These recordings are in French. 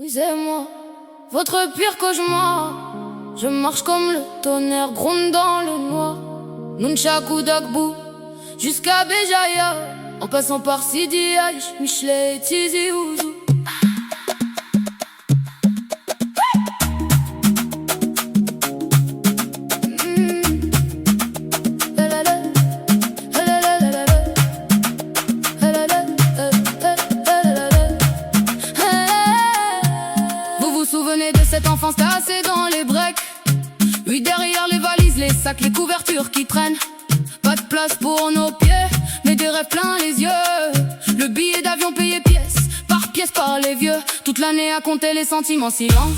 Oui, c'est moi, votre pire cauchemar. Je marche comme le tonnerre, gronde dans le noir. Nunchaku Dagbou, jusqu'à Béjaïa, en passant par Sidi Aïch, Michelet et Tizi Ouzou. Souvenez de cette enfance tassée dans les breaks. Oui, derrière les valises, les sacs, les couvertures qui traînent. Pas de place pour nos pieds, mais des rêves plein les yeux. Le billet d'avion payé pièce par les vieux. Toute l'année à compter les centimes en silence,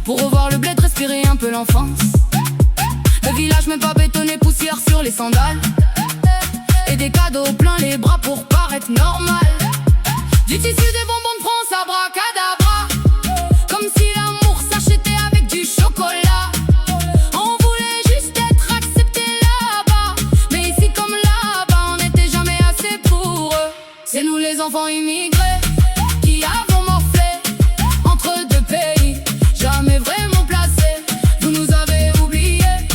pour revoir le bled, respirer un peu l'enfance. Le village même pas bétonné, poussière sur les sandales. Et des cadeaux plein les bras pour paraître normal. Du tissu, des bonbons de France, abracadabra. Comme si l'amour s'achetait avec du chocolat. On voulait juste être accepté là-bas, mais ici comme là-bas, on n'était jamais assez pour eux. C'est nous les enfants immigrés qui avons morflé entre deux pays, jamais vraiment placés. Vous nous avez oubliés,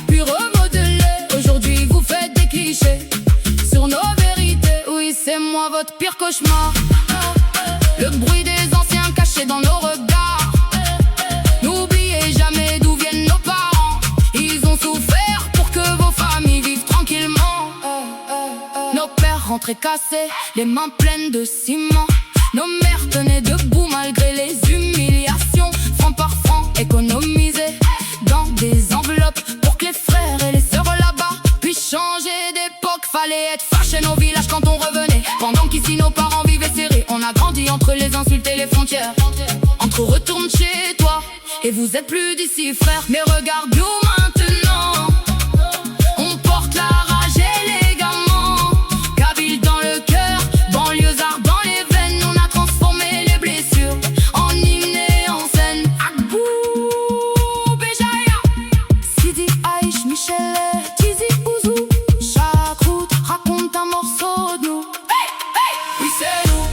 puis remodelés. Aujourd'hui vous faites des clichés sur nos vérités. Oui, c'est moi votre pire cauchemar. Le bruit des anciens caché dans nos regards. N'oubliez jamais d'où viennent nos parents. Ils ont souffert pour que vos familles vivent tranquillement. Nos pères rentraient cassés, les mains pleines de ciment. Nos mères tenaient debout malgré les humiliations. Franc par franc économisés dans des enveloppes pour que les frères et les sœurs là-bas puissent changer d'époque. Fallait être fâché nos villages quand on revenait, pendant qu'ici nos parents vivaient serrés. On a grandi entre les insultes et les frontières. Entre retourne chez toi et vous êtes plus d'ici, frère. Mais regarde-nous maintenant, on porte la rage élégamment. Kabyle dans le cœur, banlieusard dans les veines. On a transformé les blessures en hymne et en scène. Agbou, Béjaïa, Sidi Aïch, Michelet, Tizi Ouzou. Chaque route raconte un morceau de nous. Oui, c'est nous.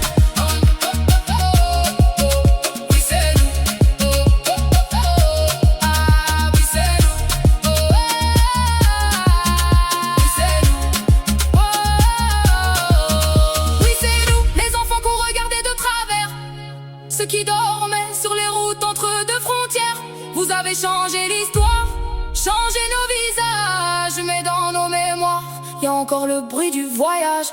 Ceux qui dormaient sur les routes entre deux frontières. Vous avez changé l'histoire, changé nos visages, mais dans nos mémoires, y a encore le bruit du voyage.